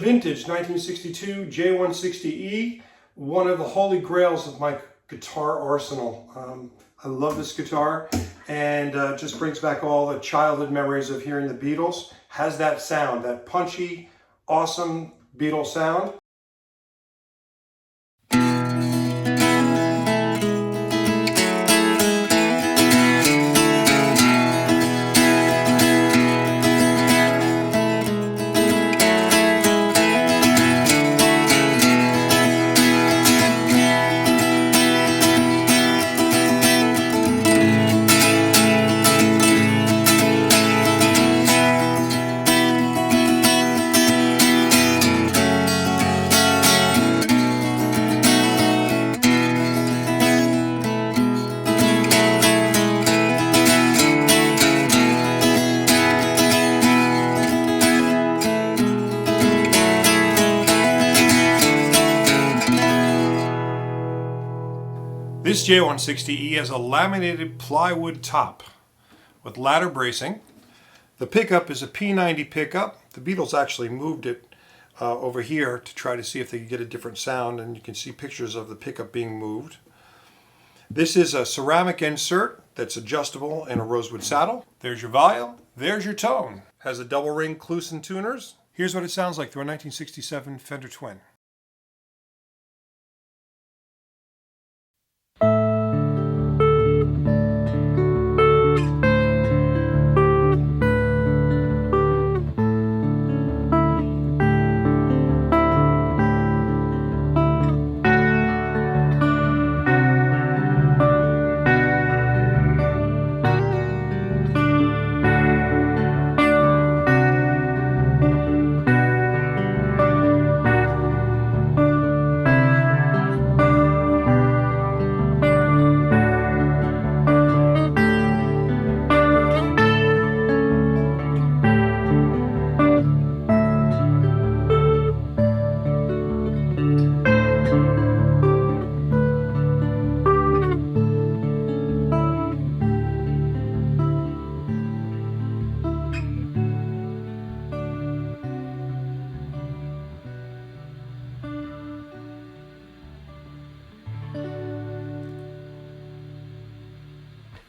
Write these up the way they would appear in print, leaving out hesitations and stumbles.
vintage 1962 J160e, one of the holy grails of my guitar arsenal. I love this guitar, and just brings back all the childhood memories of hearing the Beatles. Has that sound, that punchy, awesome Beatles sound. This J160e has a laminated plywood top with ladder bracing. The pickup is a P90 pickup. The Beatles actually moved it over here to try to see if they could get a different sound, and you can see pictures of the pickup being moved. This is a ceramic insert that's adjustable in a rosewood saddle. There's your volume, there's your tone. Has a double ring Kluson tuners. Here's what it sounds like through a 1967 Fender Twin.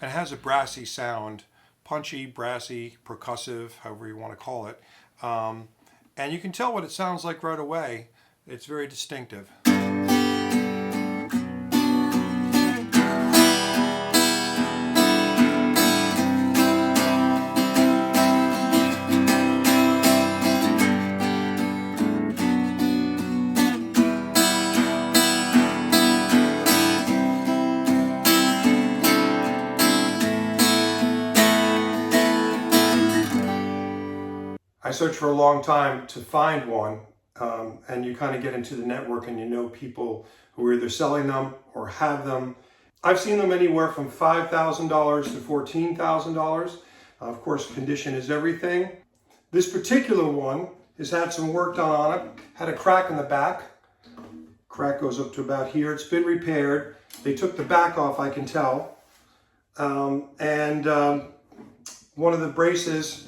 It has a brassy sound, punchy, brassy, percussive, however you want to call it. And you can tell what it sounds like right away. It's very distinctive. I searched for a long time to find one, and you kind of get into the network and you know people who are either selling them or have them. I've seen them anywhere from $5,000 to $14,000. Of course, condition is everything. This particular one has had some work done on it, had a crack in the back. Crack goes up to about here. It's been repaired. They took the back off, I can tell. One of the braces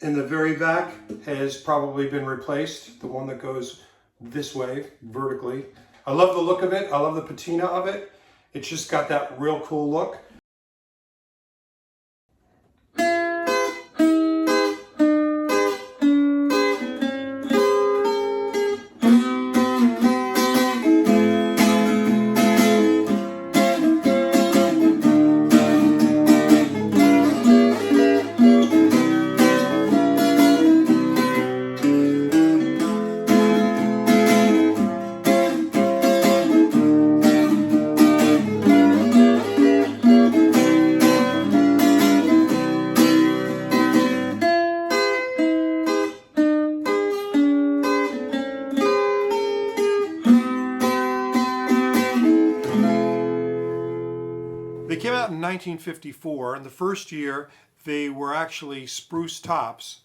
in the very back has probably been replaced, the one that goes this way, vertically. I love the look of it. I love the patina of it. It's just got that real cool look. They came out in 1954, and the first year they were actually spruce tops,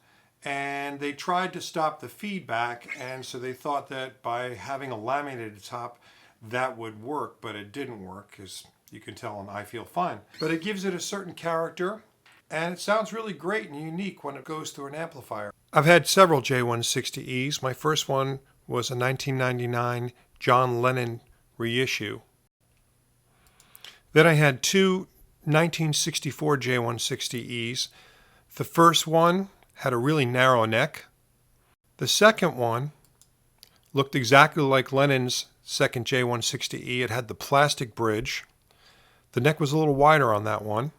and they tried to stop the feedback, and so they thought that by having a laminated top that would work, but it didn't work, as you can tell on I Feel Fine. But it gives it a certain character, and it sounds really great and unique when it goes through an amplifier. I've had several J160Es. My first one was a 1999 John Lennon reissue. Then I had two 1964 J160Es. The first one had a really narrow neck. The second one looked exactly like Lennon's second J160E. It had the plastic bridge. The neck was a little wider on that one.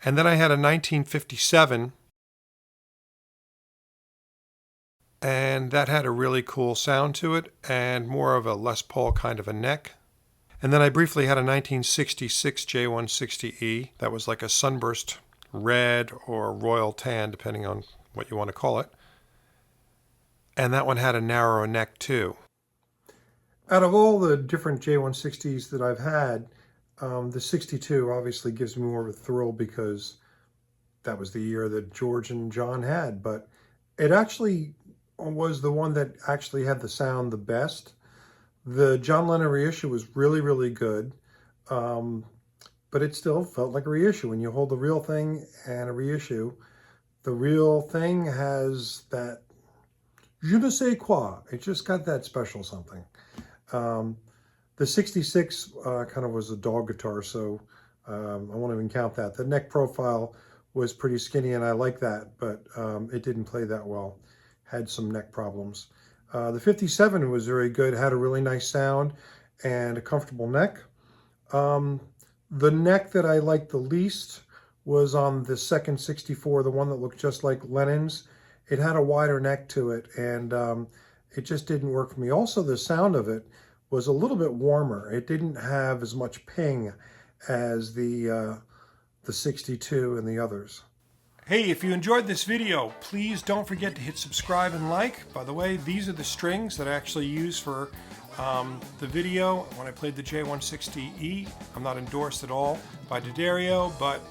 And then I had a 1957, and that had a really cool sound to it and more of a Les Paul kind of a neck. And then I briefly had a 1966 J160E that was like a sunburst red or royal tan, depending on what you want to call it. And that one had a narrower neck too. Out of all the different J160s that I've had, the 62 obviously gives me more of a thrill because that was the year that George and John had, but it actually was the one that actually had the sound the best. The John Lennon reissue was really, really good, but it still felt like a reissue. When you hold the real thing and a reissue, the real thing has that je ne sais quoi. It just got that special something. The 66 kind of was a dog guitar, so I won't even count that. The neck profile was pretty skinny, and I like that, but it didn't play that well. Had some neck problems. The 57 was very good, had a really nice sound and a comfortable neck. The neck that I liked the least was on the second 64, the one that looked just like Lennon's. It had a wider neck to it, and it just didn't work for me. Also, the sound of it was a little bit warmer. It didn't have as much ping as the 62 and the others. Hey, if you enjoyed this video, please don't forget to hit subscribe and like. By the way, these are the strings that I actually use for the video when I played the J160E. I'm not endorsed at all by D'Addario, but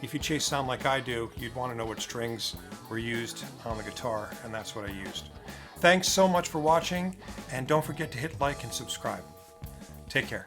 if you chase sound like I do, you'd want to know what strings were used on the guitar, and that's what I used. Thanks so much for watching, and don't forget to hit like and subscribe. Take care.